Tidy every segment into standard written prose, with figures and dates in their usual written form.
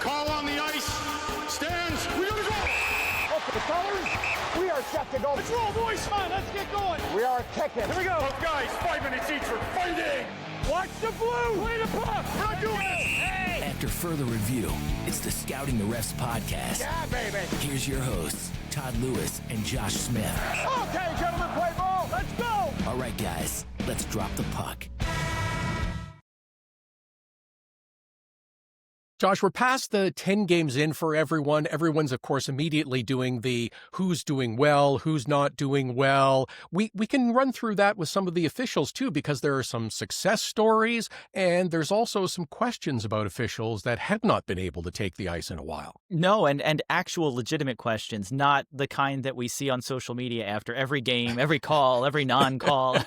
call on the ice stands. We gotta go! Up the colors. We are set to go. Let's roll, boys! Come on, let's get going! We are kicking. Here we go! Both guys, 5 minutes each for fighting! Watch the blue! Play the puck! We're not doing this! Hey! After further review, it's the Scouting the Refs podcast. Yeah, baby! Here's your hosts, Todd Lewis and Josh Smith. Okay, gentlemen, play ball! Let's go! All right, guys, let's drop the puck. Josh, we're past the 10 games in for everyone. Everyone's, of course, immediately doing the who's doing well, who's not doing well. We can run through that with some of the officials, too, because there are some success stories, and there's also some questions about officials that have not been able to take the ice in a while. No, and actual legitimate questions, not the kind that we see on social media after every game, every call, every non-call.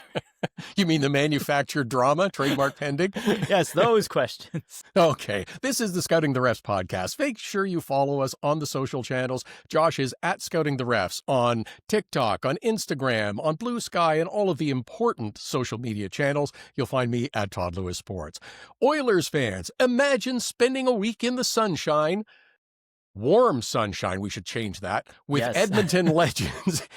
You mean the manufactured drama, trademark pending? Yes, those questions. Okay, this is the Scouting the Refs podcast. Make sure you follow us on the social channels. Josh is at Scouting the Refs on TikTok, on Instagram, on Blue Sky, and all of the important social media channels. You'll find me at Todd Lewis Sports. Oilers fans, imagine spending a week in the sunshine. Warm sunshine, we should change that, with Yes. Edmonton Legends.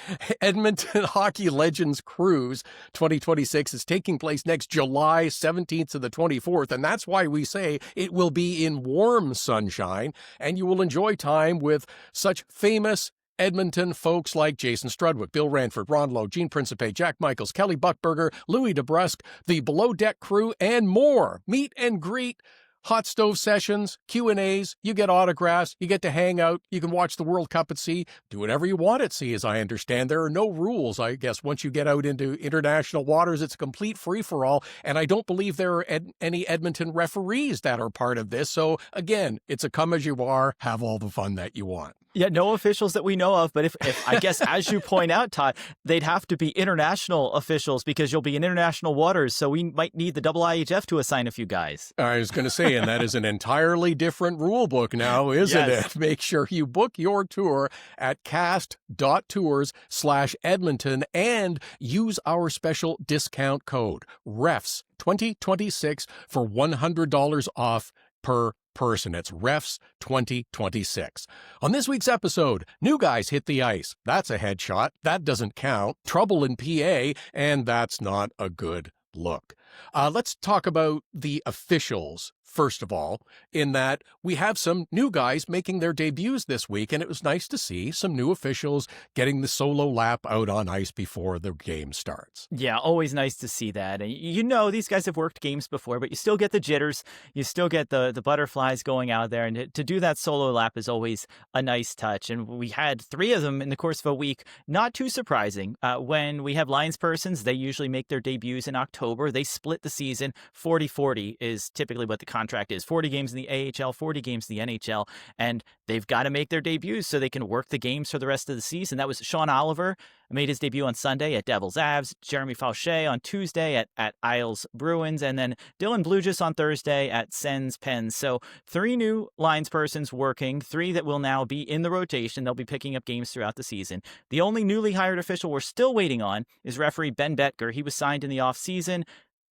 Edmonton Hockey Legends Cruise 2026 is taking place next July 17th to the 24th, and that's why we say it will be in warm sunshine, and you will enjoy time with such famous Edmonton folks like Jason Strudwick, Bill Ranford, Ron Lowe, Gene Principe, Jack Michaels, Kelly Buckberger, Louis DeBrusque, the Below Deck crew, and more. Meet and greet, hot stove sessions, Q&As, you get autographs, you get to hang out, you can watch the World Cup at sea, do whatever you want at sea, as I understand. There are no rules, I guess. Once you get out into international waters, it's a complete free-for-all, and I don't believe there are any Edmonton referees that are part of this. So, again, it's a come as you are, have all the fun that you want. Yeah, no officials that we know of, but if I guess, as you point out, Todd, they'd have to be international officials because you'll be in international waters, so we might need the IIHF to assign a few guys. I was going to say, and that is an entirely different rule book now, isn't Yes. it? Make sure you book your tour at cast.tours/Edmonton and use our special discount code, REFS 2026, for $100 off per person. It's REFS 2026. On this week's episode, new guys hit the ice. That's a headshot. That doesn't count. Trouble in PA, and that's not a good look. Let's talk about the officials, first of all, in that we have some new guys making their debuts this week, and it was nice to see some new officials getting the solo lap out on ice before the game starts. Yeah, always nice to see that. And you know, these guys have worked games before, but you still get the jitters. You still get the butterflies going out there. And to do that solo lap is always a nice touch. And we had 3 of them in the course of a week. Not too surprising. When we have linespersons, they usually make their debuts in October. They split the season. 40-40 is typically what the contract is. 40 games in the AHL, 40 games in the NHL. And they've got to make their debuts so they can work the games for the rest of the season. That was Shawn Oliver, made his debut on Sunday at Devils Avs, Jeremy Faucher on Tuesday at Isles Bruins, and then Dylan Blujus on Thursday at Sens Pens. So 3 new linespersons working, 3 that will now be in the rotation. They'll be picking up games throughout the season. The only newly hired official we're still waiting on is referee Ben Betker. He was signed in the offseason.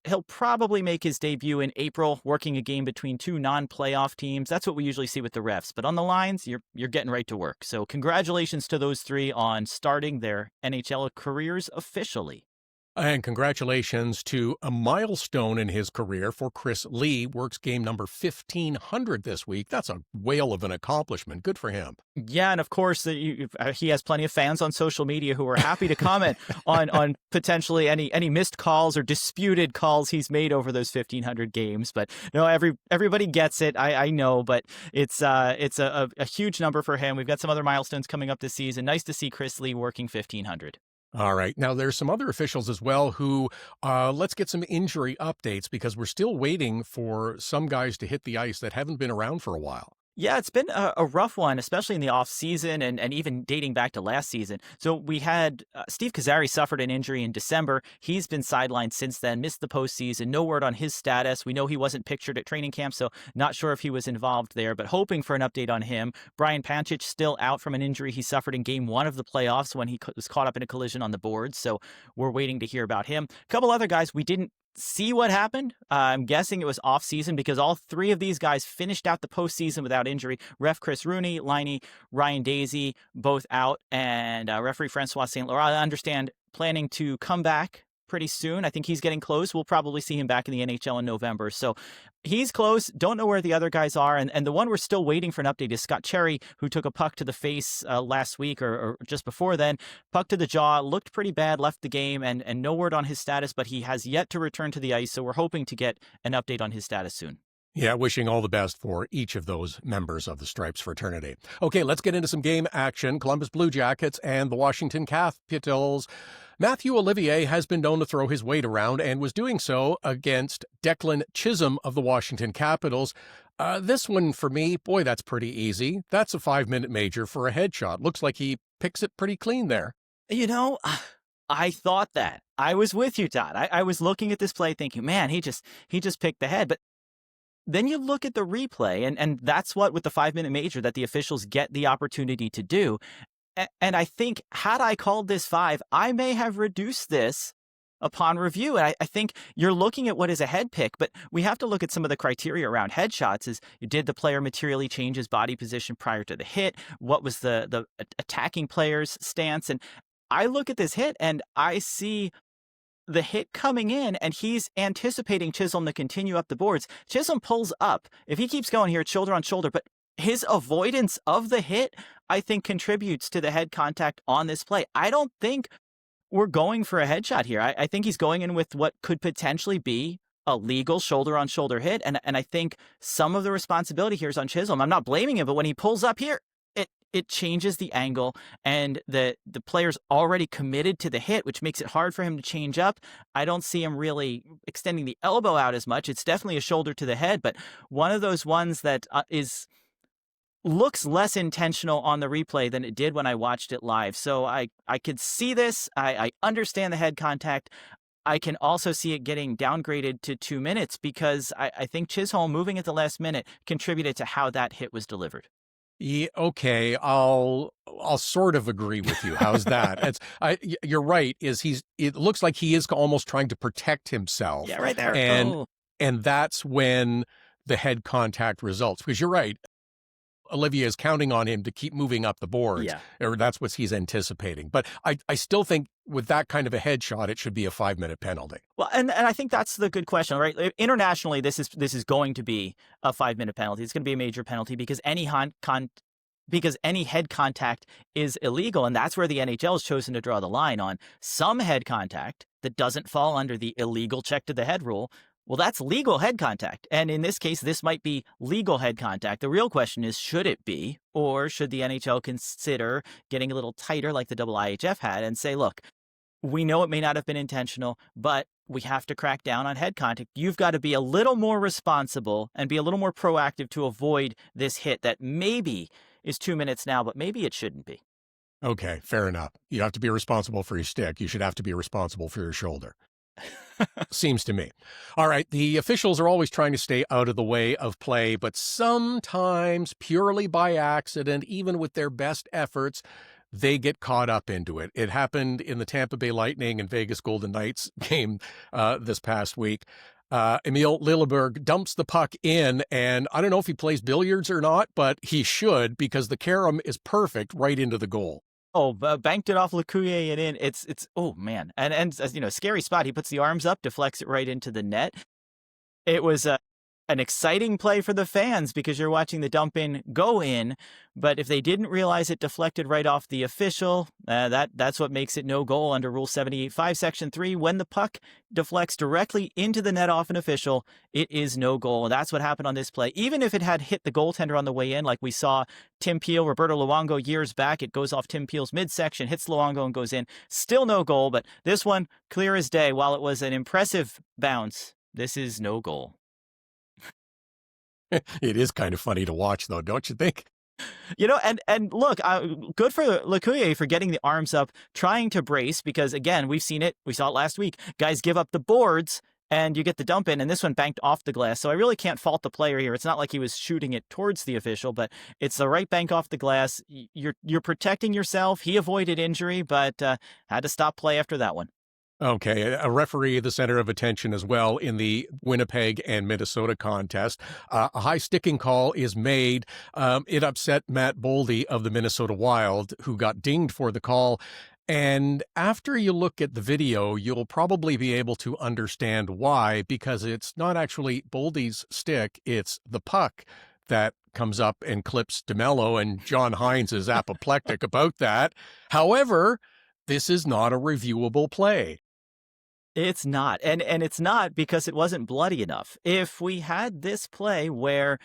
He'll probably make his debut in April, working a game between 2 non-playoff teams. That's what we usually see with the refs. But on the lines, you're getting right to work. So congratulations to those 3 on starting their NHL careers officially. And congratulations to a milestone in his career for Chris Lee. Works game number 1,500 this week. That's a whale of an accomplishment. Good for him. Yeah, and of course, he has plenty of fans on social media who are happy to comment on potentially any missed calls or disputed calls he's made over those 1,500 games. But no, everybody gets it. I know, but it's a huge number for him. We've got some other milestones coming up this season. Nice to see Chris Lee working 1,500. All right. Now, there's some other officials as well who, let's get some injury updates because we're still waiting for some guys to hit the ice that haven't been around for a while. Yeah, it's been a rough one, especially in the off season and even dating back to last season. So we had Steve Kozari suffered an injury in December. He's been sidelined since then, missed the postseason. No word on his status. We know he wasn't pictured at training camp, so not sure if he was involved there, but hoping for an update on him. Bryan Pancich still out from an injury he suffered in game 1 of the playoffs when he was caught up in a collision on the boards. So we're waiting to hear about him. A couple other guys we didn't see what happened. I'm guessing it was off season because all three of these guys finished out the postseason without injury. Ref Chris Rooney, Liney, Ryan Daisy, both out, and referee Francois St. Laurent, I understand, planning to come back pretty soon. I think he's getting close. We'll probably see him back in the NHL in November. So he's close. Don't know where the other guys are. And the one we're still waiting for an update is Scott Cherrey, who took a puck to the face last week or just before then. Puck to the jaw, looked pretty bad, left the game, and no word on his status, but he has yet to return to the ice. So we're hoping to get an update on his status soon. Yeah, wishing all the best for each of those members of the Stripes fraternity. Okay, let's get into some game action. Columbus Blue Jackets and the Washington Capitals. Mathieu Olivier has been known to throw his weight around and was doing so against Declan Chisholm of the Washington Capitals. This one, for me, boy, that's pretty easy. That's a 5-minute major for a headshot. Looks like he picks it pretty clean there. You know, I thought that. I was with you, Todd. I was looking at this play thinking, man, he just picked the head. But then you look at the replay, and that's what, with the 5-minute major, that the officials get the opportunity to do. And I think, had I called this 5, I may have reduced this upon review. And I think you're looking at what is a head pick, but we have to look at some of the criteria around headshots. Is, did the player materially change his body position prior to the hit? What was the attacking player's stance? And I look at this hit, and I see the hit coming in, and he's anticipating Chisholm to continue up the boards. Chisholm pulls up. If he keeps going here, it's shoulder on shoulder, but his avoidance of the hit, I think, contributes to the head contact on this play. I don't think we're going for a headshot here. I think he's going in with what could potentially be a legal shoulder on shoulder hit. And I think some of the responsibility here is on Chisholm. I'm not blaming him, but when he pulls up here, it changes the angle, and the player's already committed to the hit, which makes it hard for him to change up. I don't see him really extending the elbow out as much. It's definitely a shoulder to the head, but one of those ones that looks less intentional on the replay than it did when I watched it live. So I could see this. I understand the head contact. I can also see it getting downgraded to 2 minutes because I think Chisholm moving at the last minute contributed to how that hit was delivered. Yeah, okay, I'll sort of agree with you. How's that? You're right. It looks like he is almost trying to protect himself. Yeah, right there. And that's when the head contact results. Because you're right. Olivier is counting on him to keep moving up the boards. Yeah. Or that's what he's anticipating. But I still think with that kind of a headshot, it should be a 5-minute penalty. Well, and I think that's the good question, right? Internationally, this is going to be a 5-minute penalty. It's going to be a major penalty because any head contact is illegal, and that's where the NHL has chosen to draw the line on some head contact that doesn't fall under the illegal check to the head rule. Well, that's legal head contact. And in this case, this might be legal head contact. The real question is, should it be, or should the NHL consider getting a little tighter like the IIHF had and say, look, we know it may not have been intentional, but we have to crack down on head contact. You've got to be a little more responsible and be a little more proactive to avoid this hit that maybe is 2 minutes now, but maybe it shouldn't be. Okay, fair enough. You have to be responsible for your stick. You should have to be responsible for your shoulder. Seems to me. All right, the officials are always trying to stay out of the way of play, but sometimes, purely by accident, even with their best efforts, they get caught up into it. It happened in the Tampa Bay Lightning and Vegas Golden Knights game this past week. Emil Lilleberg dumps the puck in, and I don't know if he plays billiards or not, but he should, because the carom is perfect right into the goal. Oh, banked it off L'Ecuyer and in. It's oh man, and as you know, scary spot. He puts the arms up, deflects it right into the net. It was an exciting play for the fans because you're watching the dump in go in, but if they didn't realize it deflected right off the official, that's what makes it no goal under Rule 78.5, Section 3. When the puck deflects directly into the net off an official, it is no goal. And that's what happened on this play. Even if it had hit the goaltender on the way in, like we saw Tim Peel, Roberto Luongo years back, it goes off Tim Peel's midsection, hits Luongo and goes in. Still no goal, but this one, clear as day. While it was an impressive bounce, this is no goal. It is kind of funny to watch, though, don't you think? You know, and look, good for L'Ecuyer for getting the arms up, trying to brace, because, again, we've seen it. We saw it last week. Guys give up the boards, and you get the dump in, and this one banked off the glass. So I really can't fault the player here. It's not like he was shooting it towards the official, but it's the right bank off the glass. You're protecting yourself. He avoided injury, but had to stop play after that one. Okay, a referee, the center of attention as well in the Winnipeg and Minnesota contest. A high sticking call is made. It upset Matt Boldy of the Minnesota Wild, who got dinged for the call. And after you look at the video, you'll probably be able to understand why, because it's not actually Boldy's stick, it's the puck that comes up and clips DeMello, and John Hines is apoplectic about that. However, this is not a reviewable play. It's not. And it's not because it wasn't bloody enough. If we had this play where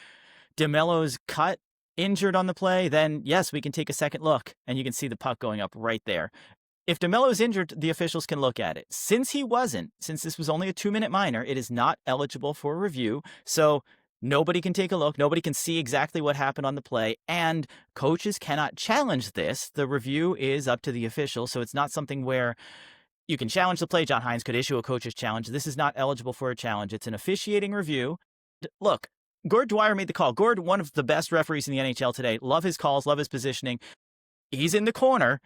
DeMello's cut, injured on the play, then yes, we can take a second look and you can see the puck going up right there. If DeMello's injured, the officials can look at it. Since he wasn't, since this was only a 2-minute minor, it is not eligible for review. So nobody can take a look. Nobody can see exactly what happened on the play. And coaches cannot challenge this. The review is up to the official. So it's not something where you can challenge the play. John Hines could issue a coach's challenge. This is not eligible for a challenge. It's an officiating review. Look, Gord Dwyer made the call. Gord, one of the best referees in the NHL today. Love his calls, love his positioning. He's in the corner.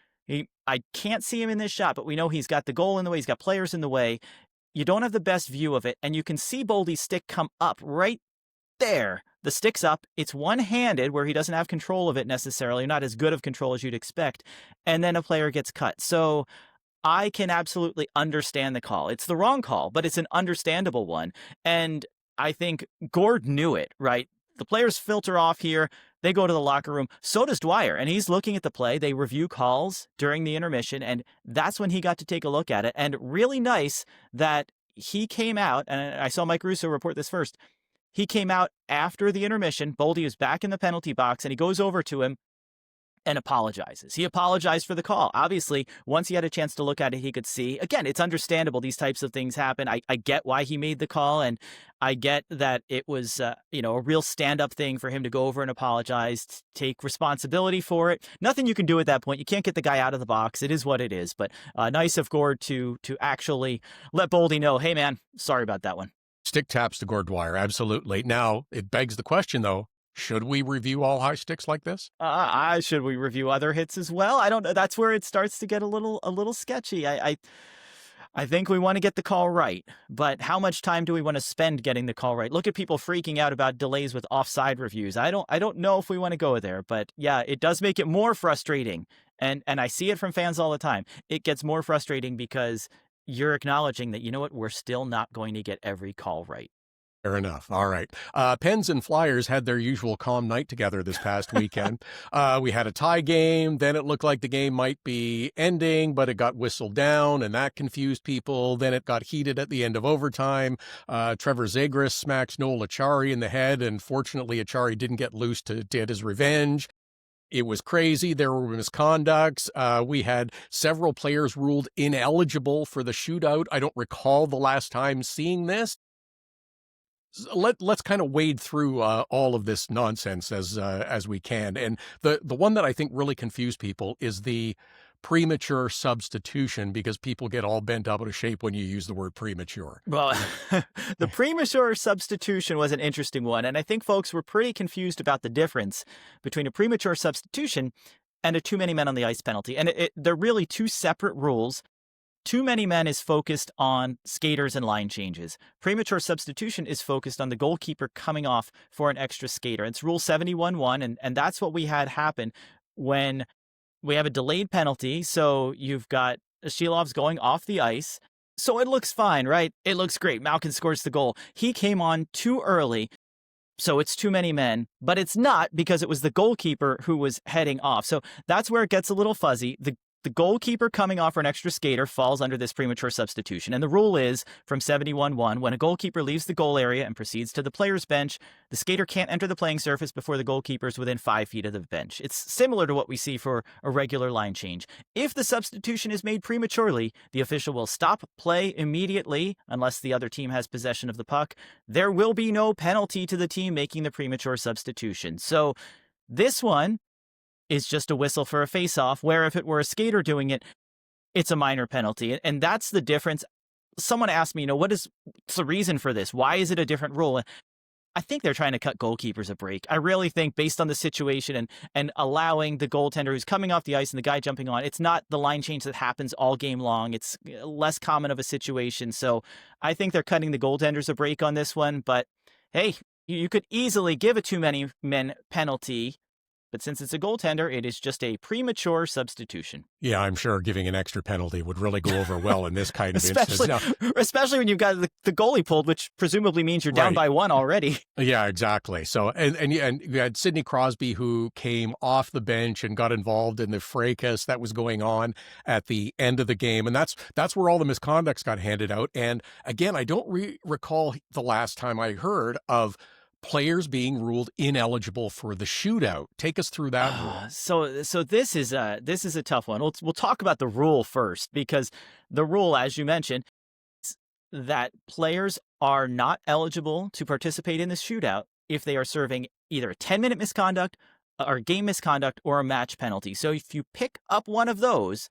I can't see him in this shot, but we know he's got the goal in the way. He's got players in the way. You don't have the best view of it, and you can see Boldy's stick come up right there. The stick's up. It's one-handed, where he doesn't have control of it necessarily, not as good of control as you'd expect, and then a player gets cut. So I can absolutely understand the call. It's the wrong call, but it's an understandable one. And I think Gord knew it, right? The players filter off here. They go to the locker room. So does Dwyer, and he's looking at the play. They review calls during the intermission, and that's when he got to take a look at it. And really nice that he came out, and I saw Mike Russo report this first. He came out after the intermission. Boldy is back in the penalty box, and he goes over to him and apologizes. He apologized for the call. Obviously, once he had a chance to look at it, he could see. Again, it's understandable these types of things happen. I get why he made the call, and I get that it was a real stand-up thing for him to go over and apologize, take responsibility for it. Nothing you can do at that point. You can't get the guy out of the box. It is what it is. But nice of Gord to actually let Boldy know, hey, man, sorry about that one. Stick taps to Gord Dwyer, absolutely. Now, it begs the question, though, should we review all high sticks like this? Should we review other hits as well? I don't know. That's where it starts to get a little sketchy. I think we want to get the call right, but how much time do we want to spend getting the call right? Look at people freaking out about delays with offside reviews. I don't know if we want to go there, but yeah, it does make it more frustrating. And I see it from fans all the time. It gets more frustrating because you're acknowledging that, you know what, we're still not going to get every call right. Fair enough. All right. Pens and Flyers had their usual calm night together this past weekend. We had a tie game. Then it looked like the game might be ending, but it got whistled down, and that confused people. Then it got heated at the end of overtime. Trevor Zegras smacks Noel Acciari in the head, and fortunately Acciari didn't get loose to get his revenge. It was crazy. There were misconducts. We had several players ruled ineligible for the shootout. I don't recall the last time seeing this. Let's kind of wade through all of this nonsense as we can. And the one that I think really confused people is the premature substitution, because people get all bent out of shape when you use the word premature. Well, the premature substitution was an interesting one, and I think folks were pretty confused about the difference between a premature substitution and a too many men on the ice penalty. And they're really two separate rules. Too many men is focused on skaters and line changes. Premature substitution is focused on the goalkeeper coming off for an extra skater. It's Rule 71-1, and that's what we had happen when we have a delayed penalty. So you've got Shilov's going off the ice. So it looks fine, right? It looks great. Malkin scores the goal. He came on too early. So it's too many men, but it's not, because it was the goalkeeper who was heading off. So that's where it gets a little fuzzy. The goalkeeper coming off for an extra skater falls under this premature substitution. And the rule is, from 71-1, when a goalkeeper leaves the goal area and proceeds to the player's bench, the skater can't enter the playing surface before the goalkeeper is within 5 feet of the bench. It's similar to what we see for a regular line change. If the substitution is made prematurely, the official will stop play immediately unless the other team has possession of the puck. There will be no penalty to the team making the premature substitution. So this one is just a whistle for a face-off, where if it were a skater doing it, it's a minor penalty. And that's the difference. Someone asked me, what's the reason for this? Why is it a different rule? I think they're trying to cut goalkeepers a break. I really think, based on the situation and allowing the goaltender who's coming off the ice and the guy jumping on, it's not the line change that happens all game long. It's less common of a situation. So I think they're cutting the goaltenders a break on this one. But hey, you could easily give a too many men penalty. But since it's a goaltender, it is just a premature substitution. Yeah, I'm sure giving an extra penalty would really go over well in this kind of instance. Now, especially when you've got the goalie pulled, which presumably means you're down by one already. Yeah, exactly. So, and you had Sidney Crosby, who came off the bench and got involved in the fracas that was going on at the end of the game. And that's where all the misconducts got handed out. And again, I don't recall the last time I heard of players being ruled ineligible for the shootout. Take us through that rule. So this is a tough one. We'll talk about the rule first, because the rule, as you mentioned, is that players are not eligible to participate in the shootout if they are serving either a 10-minute misconduct or game misconduct or a match penalty. So if you pick up one of those,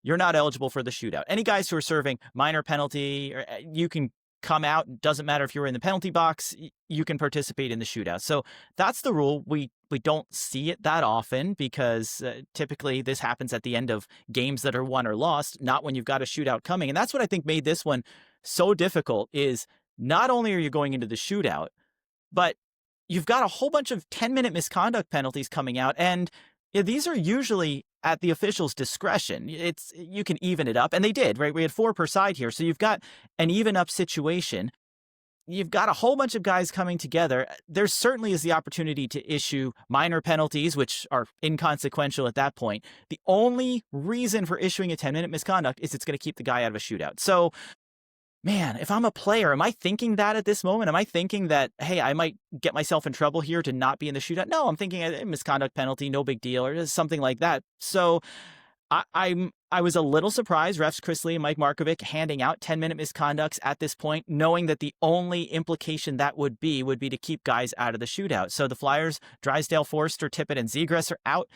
you're not eligible for the shootout. Any guys who are serving minor penalty, or you can come out. Doesn't matter if you're in the penalty box, you can participate in the shootout. So that's the rule. We don't see it that often, because typically this happens at the end of games that are won or lost, not when you've got a shootout coming. And that's what I think made this one so difficult, is not only are you going into the shootout, but you've got a whole bunch of 10-minute misconduct penalties coming out. And these are usually at the official's discretion. You can even it up, and they did, right? We had 4 per side here. So you've got an even up situation. You've got a whole bunch of guys coming together. There certainly is the opportunity to issue minor penalties, which are inconsequential at that point. The only reason for issuing a 10-minute misconduct is it's going to keep the guy out of a shootout. So, man, if I'm a player, am I thinking that at this moment? Am I thinking that, hey, I might get myself in trouble here to not be in the shootout? No, I'm thinking a misconduct penalty, no big deal, or something like that. So I was a little surprised, refs Chris Lee and Mike Markovic handing out 10-minute misconducts at this point, knowing that the only implication that would be to keep guys out of the shootout. So the Flyers, Drysdale, Forster, Tippett, and Zegras are out.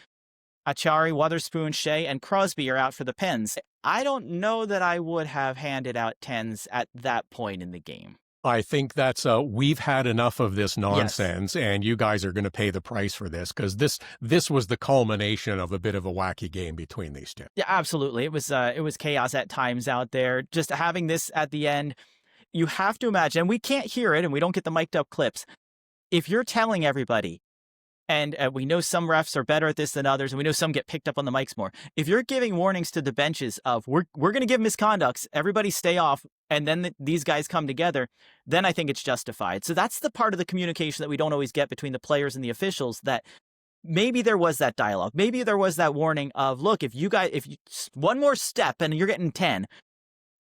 Acciari, Wotherspoon, Shea, and Crosby are out for the Pens. I don't know that I would have handed out 10s at that point in the game. I think that's we've had enough of this nonsense, yes. And you guys are going to pay the price for this, because this was the culmination of a bit of a wacky game between these two. Yeah, absolutely. It was chaos at times out there. Just having this at the end, you have to imagine, and we can't hear it, and we don't get the mic'd up clips. If you're telling everybody, and we know some refs are better at this than others, and we know some get picked up on the mics more. If you're giving warnings to the benches of, we're going to give misconducts, everybody stay off, and then these guys come together, then I think it's justified. So that's the part of the communication that we don't always get between the players and the officials, that maybe there was that dialogue. Maybe there was that warning of, look, if you one more step and you're getting 10,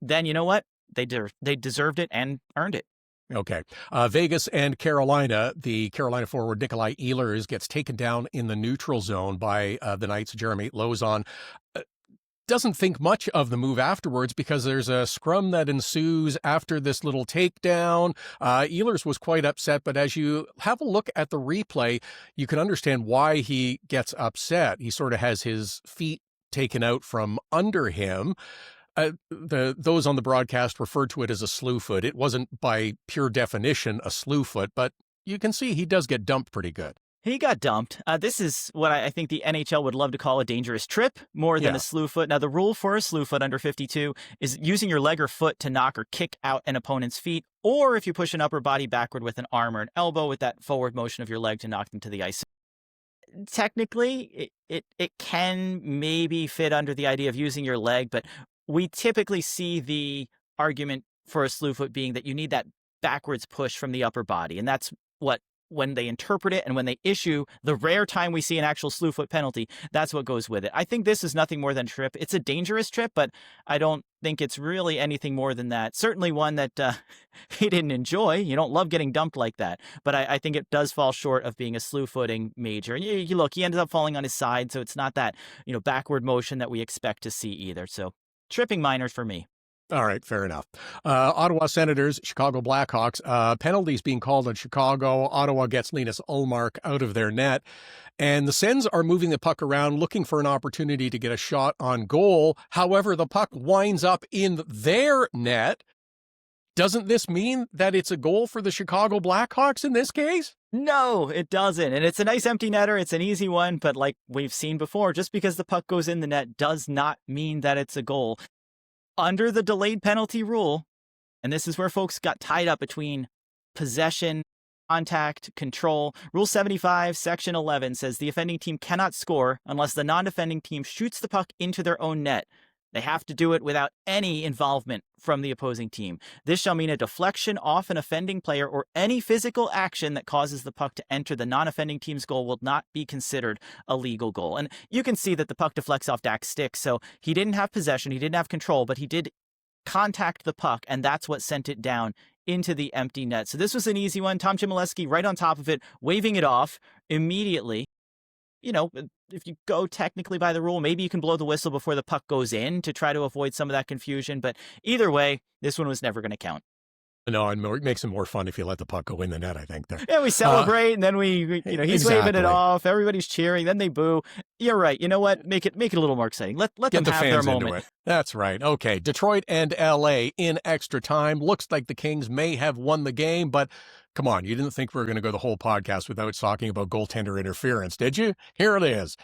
then you know what? They deserved it and earned it. Okay. Vegas and Carolina, the Carolina forward Nikolai Ehlers gets taken down in the neutral zone by the Knights' Jeremy Lauzon. Doesn't think much of the move afterwards, because there's a scrum that ensues after this little takedown. Ehlers was quite upset, but as you have a look at the replay, you can understand why he gets upset. He sort of has his feet taken out from under him. Those on the broadcast referred to it as a slew foot. It wasn't by pure definition a slew foot, but you can see he does get dumped pretty good. He got dumped. This is what I think the NHL would love to call a dangerous trip more than a slew foot. Now, the rule for a slew foot under 52 is using your leg or foot to knock or kick out an opponent's feet, or if you push an upper body backward with an arm or an elbow with that forward motion of your leg to knock them to the ice. Technically, it can maybe fit under the idea of using your leg, but we typically see the argument for a slew foot being that you need that backwards push from the upper body. And that's what, when they interpret it and when they issue the rare time we see an actual slew foot penalty, that's what goes with it. I think this is nothing more than a trip. It's a dangerous trip, but I don't think it's really anything more than that. Certainly one that he didn't enjoy. You don't love getting dumped like that, but I think it does fall short of being a slew footing major. And you look, he ended up falling on his side, so it's not that, backward motion that we expect to see either. So tripping minors for me. All right, fair enough. Ottawa Senators, Chicago Blackhawks, penalties being called on Chicago. Ottawa gets Linus Ullmark out of their net. And the Sens are moving the puck around, looking for an opportunity to get a shot on goal. However, the puck winds up in their net. Doesn't this mean that it's a goal for the Chicago Blackhawks in this case? No, it doesn't. And it's a nice empty netter. It's an easy one. But like we've seen before, just because the puck goes in the net does not mean that it's a goal. Under the delayed penalty rule, and this is where folks got tied up between possession, contact, control. Rule 75, Section 11 says the offending team cannot score unless the non-defending team shoots the puck into their own net. They have to do it without any involvement from the opposing team. This shall mean a deflection off an offending player or any physical action that causes the puck to enter the non-offending team's goal will not be considered a legal goal. And you can see that the puck deflects off Dak's stick, so he didn't have possession, he didn't have control, but he did contact the puck, and that's what sent it down into the empty net. So this was an easy one. Tom Chmielewski right on top of it, waving it off immediately. You know, if you go technically by the rule, maybe you can blow the whistle before the puck goes in to try to avoid some of that confusion. But either way, this one was never going to count. No, and it makes it more fun if you let the puck go in the net, I think. There. Yeah, we celebrate, and then we he's waving it off. Everybody's cheering, then they boo. You're right. You know what? Make it a little more exciting. Let them have their moment. That's right. Okay, Detroit and LA in extra time. Looks like the Kings may have won the game, but come on, you didn't think we were going to go the whole podcast without talking about goaltender interference, did you? Here it is.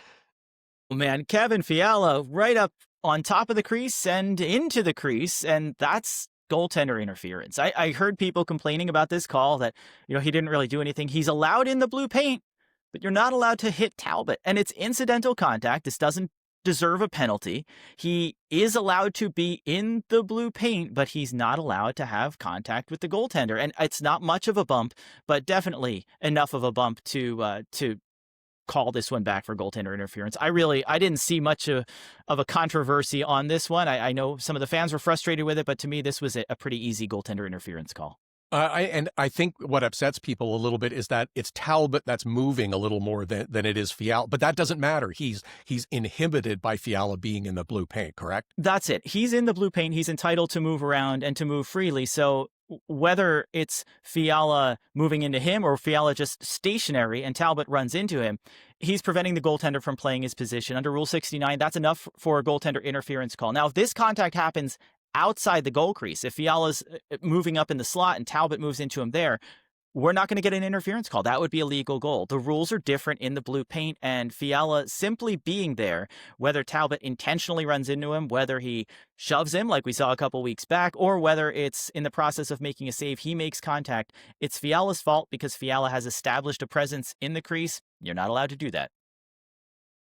Man, Kevin Fiala right up on top of the crease and into the crease, and that's goaltender interference. I heard people complaining about this call that, he didn't really do anything. He's allowed in the blue paint, but you're not allowed to hit Talbot. And it's incidental contact. This doesn't deserve a penalty. He is allowed to be in the blue paint, but he's not allowed to have contact with the goaltender. And it's not much of a bump, but definitely enough of a bump to call this one back for goaltender interference. I didn't see much of a controversy on this one. I know some of the fans were frustrated with it, but to me, this was a pretty easy goaltender interference call. I think what upsets people a little bit is that it's Talbot that's moving a little more than it is Fiala, but that doesn't matter. He's inhibited by Fiala being in the blue paint, correct? That's it. He's in the blue paint. He's entitled to move around and to move freely. So whether it's Fiala moving into him or Fiala just stationary and Talbot runs into him, he's preventing the goaltender from playing his position. Under Rule 69, that's enough for a goaltender interference call. Now, if this contact happens outside the goal crease, if Fiala's moving up in the slot and Talbot moves into him there, we're not going to get an interference call. That would be a legal goal. The rules are different in the blue paint, and Fiala simply being there, whether Talbot intentionally runs into him, whether he shoves him like we saw a couple weeks back, or whether it's in the process of making a save, he makes contact, it's Fiala's fault because Fiala has established a presence in the crease. You're not allowed to do that.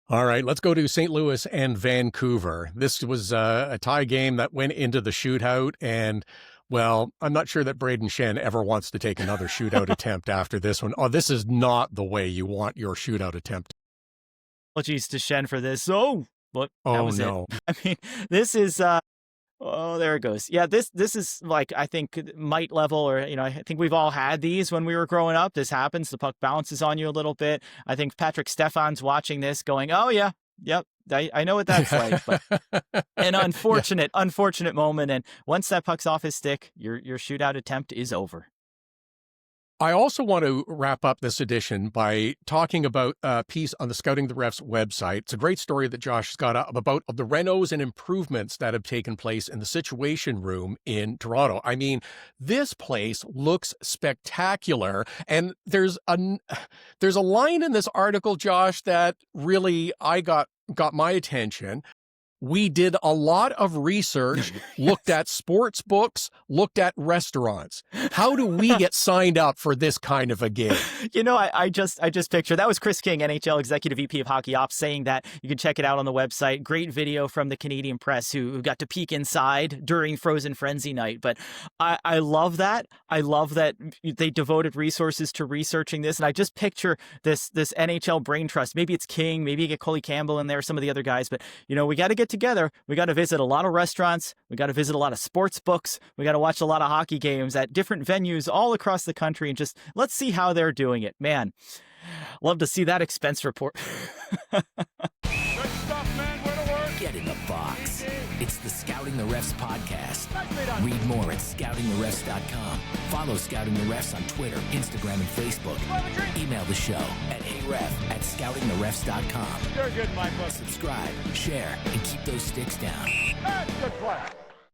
All right, let's go to St. Louis and Vancouver. This was a tie game that went into the shootout, and well, I'm not sure that Braden Shen ever wants to take another shootout attempt after this one. Oh, this is not the way you want your shootout attempt. Well, geez, to Shen for this. Oh, look, that was no. It. I mean, this is, oh, there it goes. Yeah, this is like, I think, might level, or, I think we've all had these when we were growing up. This happens. The puck bounces on you a little bit. I think Patrick Stefan's watching this going, oh, yeah. Yep, I know what that's like. But an unfortunate moment. And once that puck's off his stick, your shootout attempt is over. I also want to wrap up this edition by talking about a piece on the Scouting the Refs website. It's a great story that Josh got up about the renos and improvements that have taken place in the Situation Room in Toronto. I mean, this place looks spectacular. And there's a line in this article, Josh, that really got my attention. We did a lot of research, looked at sports books, looked at restaurants. How do we get signed up for this kind of a gig? I just picture that was Chris King, NHL Executive VP of Hockey Ops, saying that. You can check it out on the website. Great video from the Canadian press who got to peek inside during Frozen Frenzy night. But I love that. I love that they devoted resources to researching this. And I just picture this NHL brain trust. Maybe it's King, maybe you get Coley Campbell in there, some of the other guys. But, we got to get together. We got to visit a lot of restaurants. We got to visit a lot of sports books. We got to watch a lot of hockey games at different venues all across the country, and just let's see how they're doing it. Man, love to see that expense report. Good stuff, man. Where to work? Get in the box. It's the Scouting the Refs podcast. Read more at scoutingtherefs.com. Follow Scouting the Refs on Twitter, Instagram, and Facebook. Email the show at aref@scoutingtherefs.com. You're good, Michael. Subscribe, share, and keep those sticks down. Good play.